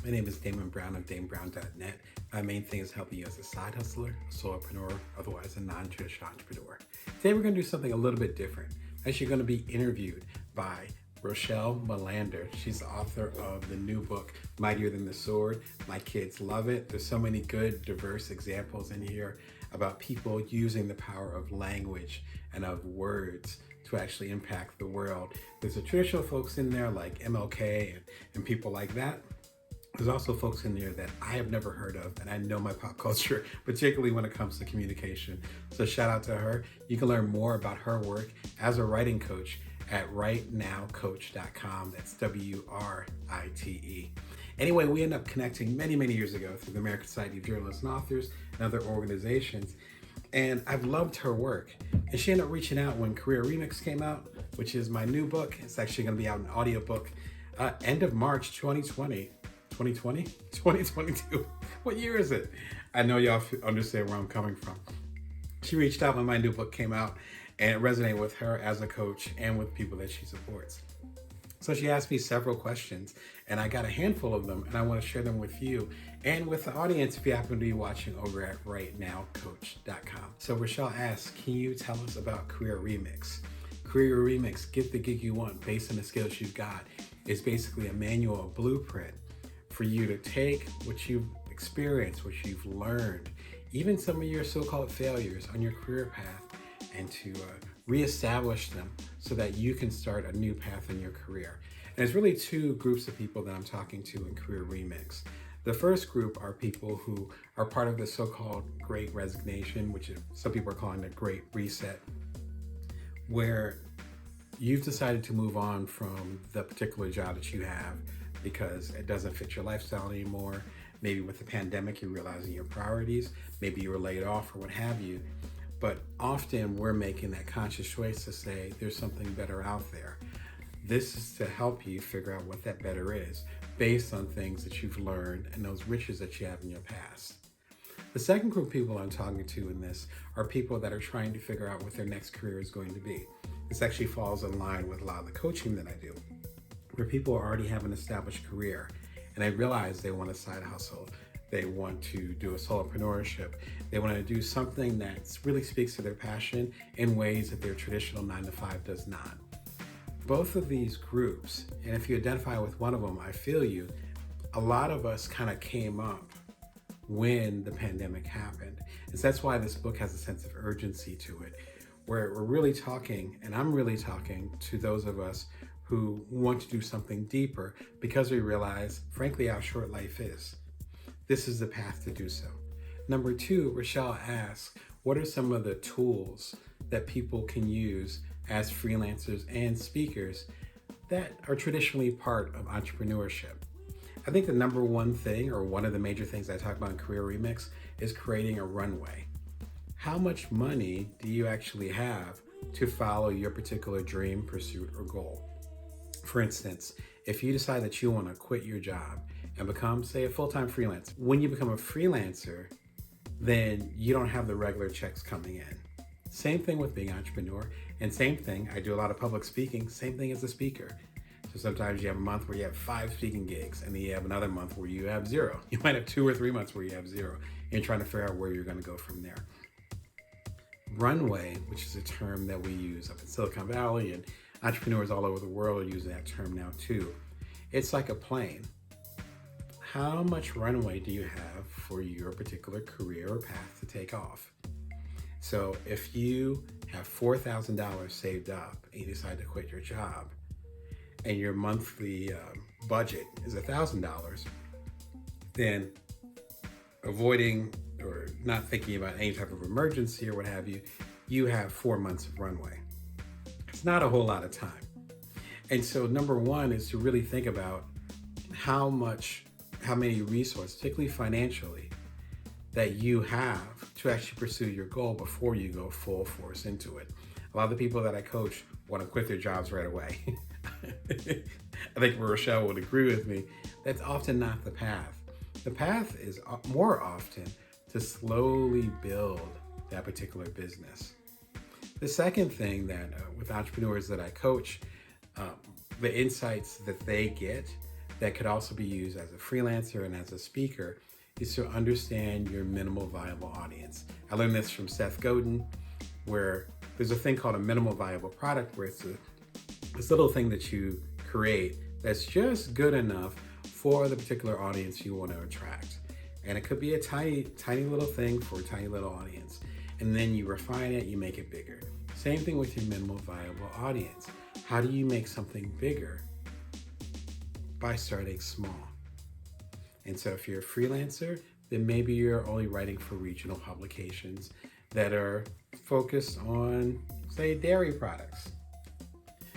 My name is Damon Brown of DamonBrown.net. My main thing is helping you as a side hustler, a solopreneur, otherwise a non-traditional entrepreneur. Today we're going to do something a little bit different. Actually, going to be interviewed by Rochelle Melander. She's the author of the new book, Mightier Than the Sword. My kids love it. There's so many good, diverse examples in here about people using the power of language and of words to actually impact the world. There's the traditional folks in there like MLK and people like that. There's also folks in there that I have never heard of, and I know my pop culture, particularly when it comes to communication. So shout out to her. You can learn more about her work as a writing coach at writenowcoach.com. That's WRITE. Anyway, we ended up connecting many, many years ago through the American Society of Journalists and Authors and other organizations. And I've loved her work. And she ended up reaching out when Career Remix came out, which is my new book. It's actually going to be out in audiobook end of March 2020. 2020? 2022. What year is it? I know y'all understand where I'm coming from. She reached out when my new book came out, and it resonated with her as a coach and with people that she supports. So she asked me several questions, and I got a handful of them, and I want to share them with you and with the audience if you happen to be watching over at writenowcoach.com. So Rochelle asked, can you tell us about Career Remix? Career Remix, Get the Gig You Want based on the skills you've got, is basically a manual, a blueprint for you to take what you've experienced, what you've learned, even some of your so-called failures on your career path, and to reestablish them so that you can start a new path in your career. And there's really two groups of people that I'm talking to in Career Remix. The first group are people who are part of the so-called Great Resignation, which some people are calling the Great Reset, where you've decided to move on from the particular job that you have because it doesn't fit your lifestyle anymore. Maybe with the pandemic, you're realizing your priorities. Maybe you were laid off or what have you. But often we're making that conscious choice to say there's something better out there. This is to help you figure out what that better is based on things that you've learned and those riches that you have in your past. The second group of people I'm talking to in this are people that are trying to figure out what their next career is going to be. This actually falls in line with a lot of the coaching that I do, where people already have an established career and they realize they want a side hustle. They want to do a solopreneurship. They want to do something that really speaks to their passion in ways that their traditional 9-to-5 does not. Both of these groups, and if you identify with one of them, I feel you, a lot of us kind of came up when the pandemic happened. And so that's why this book has a sense of urgency to it, where we're really talking, and I'm really talking to those of us who want to do something deeper because we realize, frankly, how short life is. This is the path to do so. Number two, Rochelle asks, what are some of the tools that people can use as freelancers and speakers that are traditionally part of entrepreneurship? I think the number one thing, or one of the major things I talk about in Career Remix, is creating a runway. How much money do you actually have to follow your particular dream, pursuit, or goal? For instance, if you decide that you want to quit your job and become, say, a full-time freelancer, when you become a freelancer, then you don't have the regular checks coming in. Same thing with being an entrepreneur, and same thing, I do a lot of public speaking, same thing as a speaker. So sometimes you have a month where you have 5 speaking gigs, and then you have another month where you have 0. You might have 2 or 3 months where you have 0, and you're trying to figure out where you're going to go from there. Runway, which is a term that we use up in Silicon Valley, and entrepreneurs all over the world are using that term now too. It's like a plane. How much runway do you have for your particular career or path to take off? So if you have $4,000 saved up and you decide to quit your job and your monthly budget is $1,000, then avoiding or not thinking about any type of emergency or what have you, you have 4 months of runway. It's not a whole lot of time. And so number one is to really think about how many resources, particularly financially, that you have to actually pursue your goal before you go full force into it. A lot of the people that I coach want to quit their jobs right away. I think Rochelle would agree with me. That's often not the path. The path is more often to slowly build that particular business. The second thing that with entrepreneurs that I coach, the insights that they get that could also be used as a freelancer and as a speaker is to understand your minimal viable audience. I learned this from Seth Godin, where there's a thing called a minimal viable product, where it's this little thing that you create that's just good enough for the particular audience you want to attract. And it could be a tiny little thing for a tiny little audience. And then you refine it, you make it bigger. Same thing with your minimal viable audience. How do you make something bigger? By starting small. And so if you're a freelancer, then maybe you're only writing for regional publications that are focused on, say, dairy products.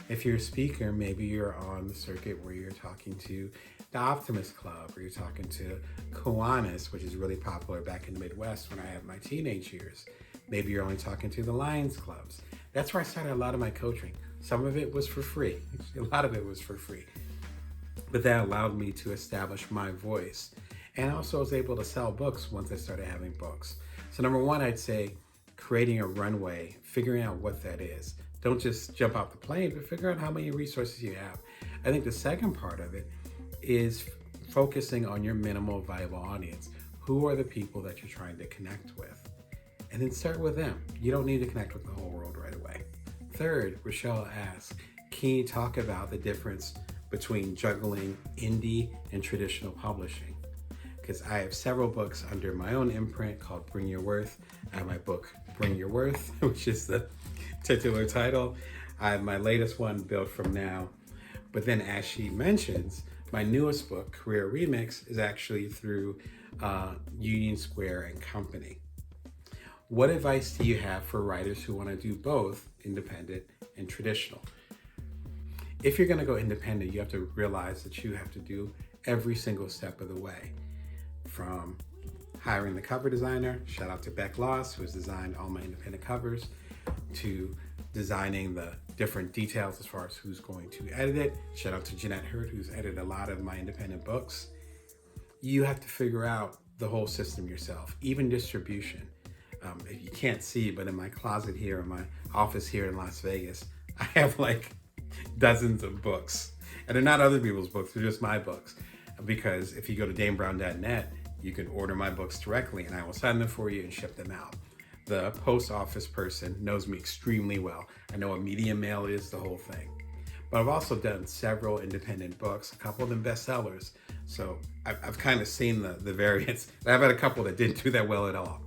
If you're a speaker, maybe you're on the circuit where you're talking to the Optimist Club, or you're talking to Kiwanis, which is really popular back in the Midwest when I had my teenage years. Maybe you're only talking to the Lions Clubs. That's where I started a lot of my coaching. Some of it was for free. A lot of it was for free. But that allowed me to establish my voice. And also was able to sell books once I started having books. So number one, I'd say creating a runway, figuring out what that is. Don't just jump off the plane, but figure out how many resources you have. I think the second part of it is focusing on your minimal viable audience. Who are the people that you're trying to connect with? And then start with them. You don't need to connect with the whole world right away. Third, Rochelle asks, can you talk about the difference between juggling indie and traditional publishing? Because I have several books under my own imprint called Bring Your Worth. I have my book, Bring Your Worth, which is the titular title. I have my latest one, Build From Now. But then as she mentions, my newest book, Career Remix, is actually through Union Square and Company. What advice do you have for writers who want to do both independent and traditional? If you're going to go independent, you have to realize that you have to do every single step of the way. From hiring the cover designer, shout out to Beck Loss, who has designed all my independent covers, to designing the different details as far as who's going to edit it. Shout out to Jeanette Hurt, who's edited a lot of my independent books. You have to figure out the whole system yourself, even distribution. If you can't see, but in my closet here, in my office here in Las Vegas, I have like dozens of books. And they're not other people's books, they're just my books. Because if you go to damebrown.net, you can order my books directly and I will sign them for you and ship them out. The post office person knows me extremely well. I know what medium mail is, the whole thing. But I've also done several independent books, a couple of them bestsellers. So I've kind of seen the variance. I've had a couple that didn't do that well at all.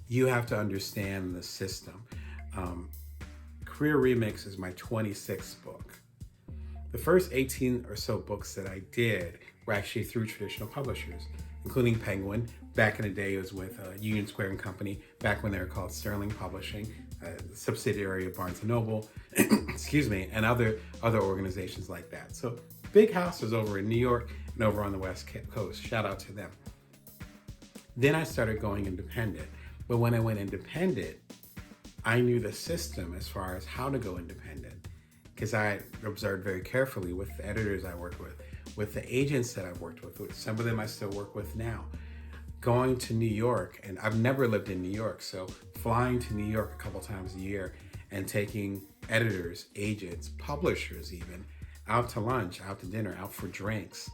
You have to understand the system. Career Remix is my 26th book. The first 18 or so books that I did were actually through traditional publishers, including Penguin. Back in the day, it was with Union Square and Company, back when they were called Sterling Publishing, a subsidiary of Barnes & Noble, excuse me, and other organizations like that. So big houses over in New York and over on the West Coast. Shout out to them. Then I started going independent. But when I went independent, I knew the system as far as how to go independent, because I observed very carefully with the editors I worked with the agents that I've worked with some of them I still work with now. Going to New York, and I've never lived in New York, so flying to New York a couple times a year and taking editors, agents, publishers even, out to lunch, out to dinner, out for drinks,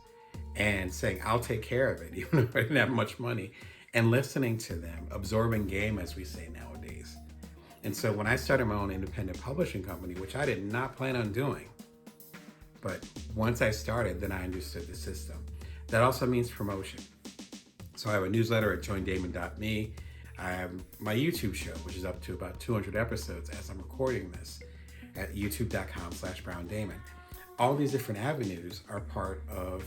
and saying, I'll take care of it, even if I didn't have much money, and listening to them, absorbing game, as we say nowadays. And so when I started my own independent publishing company, which I did not plan on doing, but once I started, then I understood the system. That also means promotion. So I have a newsletter at joindamon.me. I have my YouTube show, which is up to about 200 episodes as I'm recording this, at youtube.com/BrownDamon. All these different avenues are part of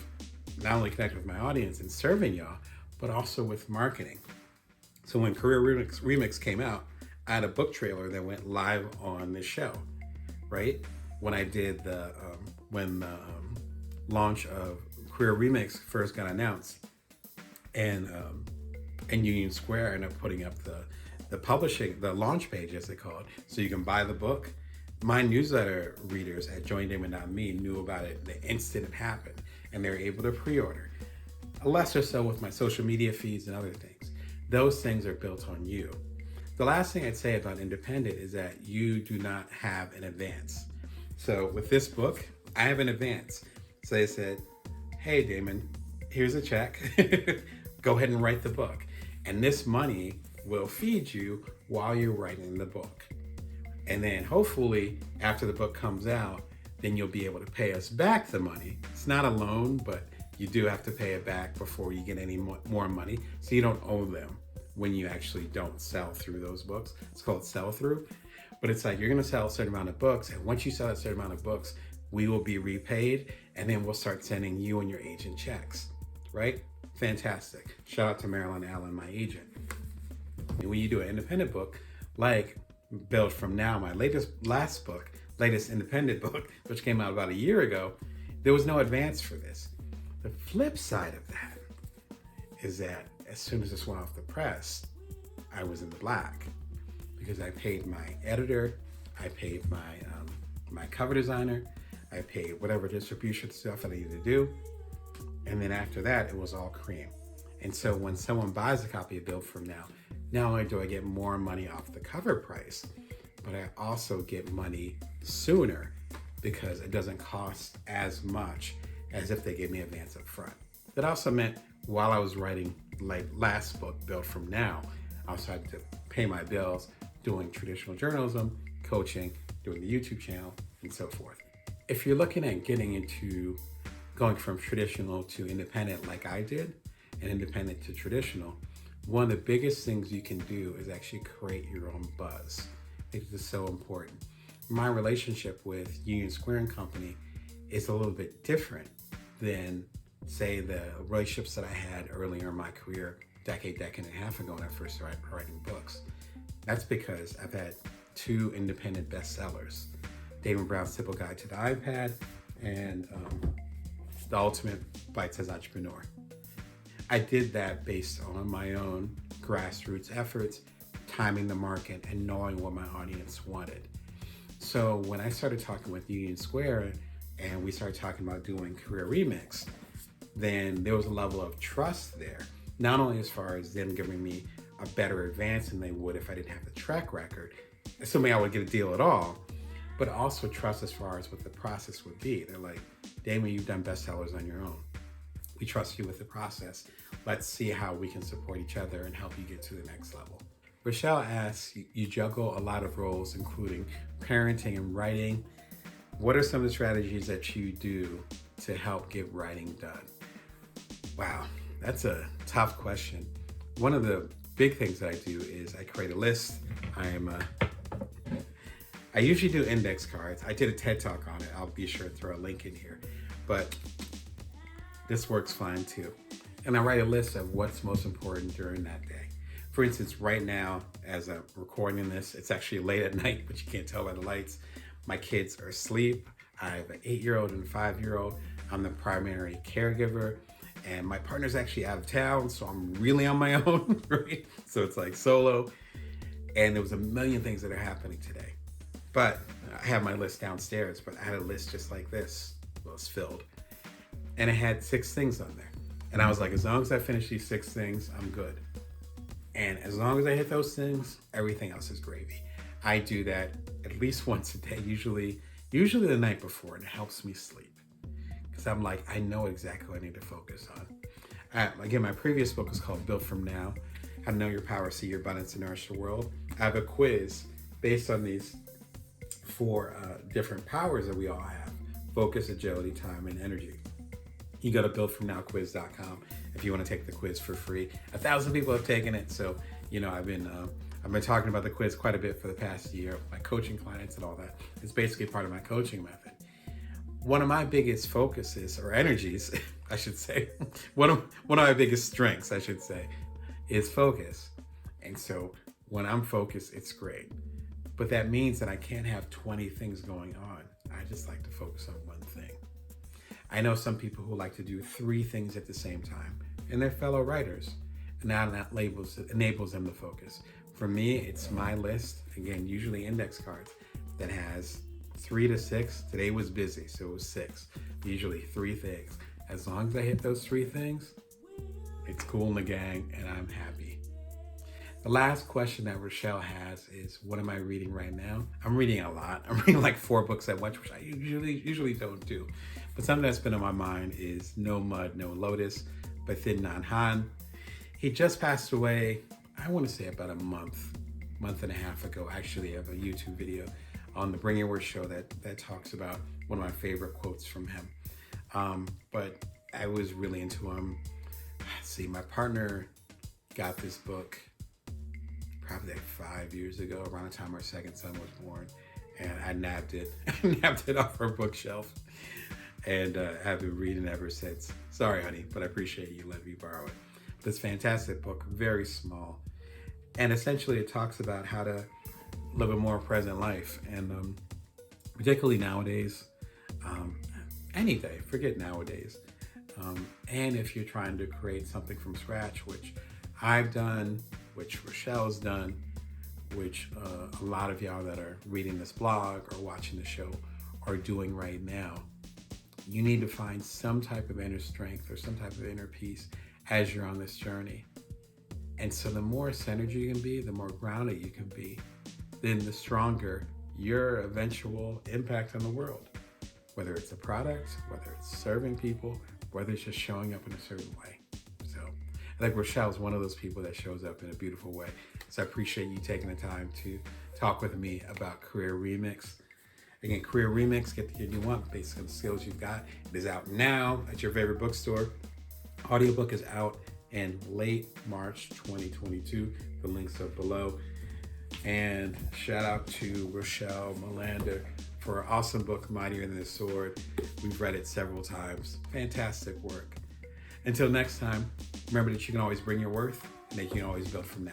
not only connecting with my audience and serving y'all, but also with marketing. So when Career Remix came out, I had a book trailer that went live on the show, right? When I did when the launch of Career Remix first got announced, and Union Square ended up putting up the publishing, the launch page as they call it, so you can buy the book. My newsletter readers at joindamon.me knew about it the instant it happened, and they were able to pre-order. Less or so with my social media feeds and other things. Those things are built on you. The last thing I'd say about independent is that you do not have an advance. So with this book, I have an advance. So they said, hey, Damon, here's a check. Go ahead and write the book. And this money will feed you while you're writing the book. And then hopefully after the book comes out, then you'll be able to pay us back the money. It's not a loan, but you do have to pay it back before you get any more money. So you don't owe them when you actually don't sell through those books. It's called sell through. But it's like you're going to sell a certain amount of books. And once you sell a certain amount of books, we will be repaid. And then we'll start sending you and your agent checks, right? Fantastic. Shout out to Marilyn Allen, my agent. And when you do an independent book, like Build From Now, my latest independent book, which came out about a year ago, there was no advance for this. The flip side of that is that as soon as this went off the press, I was in the black because I paid my editor, I paid my cover designer, I paid whatever distribution stuff I needed to do. And then after that, it was all cream. And so when someone buys a copy of Build From Now, not only do I get more money off the cover price, but I also get money sooner because it doesn't cost as much as if they gave me advance up front. That also meant while I was writing like last book, Build From Now, I also had to pay my bills doing traditional journalism, coaching, doing the YouTube channel, and so forth. If you're looking at getting into going from traditional to independent like I did, and independent to traditional, one of the biggest things you can do is actually create your own buzz. It is so important. My relationship with Union Square and Company is a little bit different than, say, the relationships that I had earlier in my career, decade and a half ago when I first started writing books. That's because I've had 2 independent bestsellers, Damon Brown's Simple Guide to the iPad and The Ultimate Bite-Sized Entrepreneur. I did that based on my own grassroots efforts, timing the market, and knowing what my audience wanted. So when I started talking with Union Square and we started talking about doing Career Remix, then there was a level of trust there, not only as far as them giving me a better advance than they would if I didn't have the track record, assuming I would get a deal at all, but also trust as far as what the process would be. They're like, Damon, you've done bestsellers on your own. We trust you with the process. Let's see how we can support each other and help you get to the next level. Rochelle asks, you juggle a lot of roles, including parenting and writing. What are some of the strategies that you do to help get writing done? Wow, that's a tough question. One of the big things that I do is I create a list. I usually do index cards. I did a TED Talk on it. I'll be sure to throw a link in here, but this works fine too. And I write a list of what's most important during that day. For instance, right now, as I'm recording this, it's actually late at night, but you can't tell by the lights. My kids are asleep. I have an 8-year-old and a 5-year-old. I'm the primary caregiver, and my partner's actually out of town, so I'm really on my own, right? So it's like solo, and there was a million things that are happening today. But I have my list downstairs, but I had a list just like this. Well, it's filled. And it had 6 things on there. And I was like, as long as I finish these 6 things, I'm good. And as long as I hit those things, everything else is gravy. I do that at least once a day, usually the night before, and it helps me sleep. Because I'm like, I know exactly what I need to focus on. Again, my previous book is called Build From Now, How to Know Your Power, See Your Abundance, and Nourish the World. I have a quiz based on these 4 different powers that we all have: focus, agility, time, and energy. You go to buildfromnowquiz.com if you want to take the quiz for free. 1,000 people have taken it, so I've been talking about the quiz quite a bit for the past year, my coaching clients and all that. It's basically part of my coaching method. One of my biggest focuses, or energies, I should say, one of my biggest strengths, I should say, is focus. And so when I'm focused, it's great. But that means that I can't have 20 things going on. I just like to focus on one thing. I know some people who like to do 3 things at the same time, and they're fellow writers, and that enables them to focus. For me, it's my list, again, usually index cards, that has 3 to 6. Today was busy, so it was 6. Usually 3 things. As long as I hit those 3 things, it's cool in the gang, and I'm happy. The last question that Rochelle has is, what am I reading right now? I'm reading a lot. I'm reading like 4 books at once, which I usually don't do. But something that's been on my mind is No Mud, No Lotus by Thich Nhat Hanh. He just passed away, I want to say about a month and a half ago. Actually, I have a YouTube video on the Bring Your Words show that talks about one of my favorite quotes from him. But I was really into him. Let's see, my partner got this book probably like 5 years ago, around the time our second son was born. And I nabbed it off our bookshelf. And have been reading ever since. Sorry, honey, but I appreciate you letting me borrow it. But it's a fantastic book, very small. And essentially it talks about how to live a more present life. And particularly nowadays, any day, forget nowadays. And if you're trying to create something from scratch, which I've done, which Rochelle's done, which a lot of y'all that are reading this blog or watching the show are doing right now, you need to find some type of inner strength or some type of inner peace as you're on this journey. And so the more centered you can be, the more grounded you can be, then the stronger your eventual impact on the world. Whether it's a product, whether it's serving people, whether it's just showing up in a certain way. So I think Rochelle is one of those people that shows up in a beautiful way. So I appreciate you taking the time to talk with me about Career Remix. Again, Career Remix, get the kid you want based on the skills you've got. It is out now at your favorite bookstore. Audiobook is out in late March 2022. The links are below. And shout out to Rochelle Melander for her awesome book, Mightier Than the Sword. We've read it several times. Fantastic work. Until next time, remember that you can always bring your worth and that you can always build from now.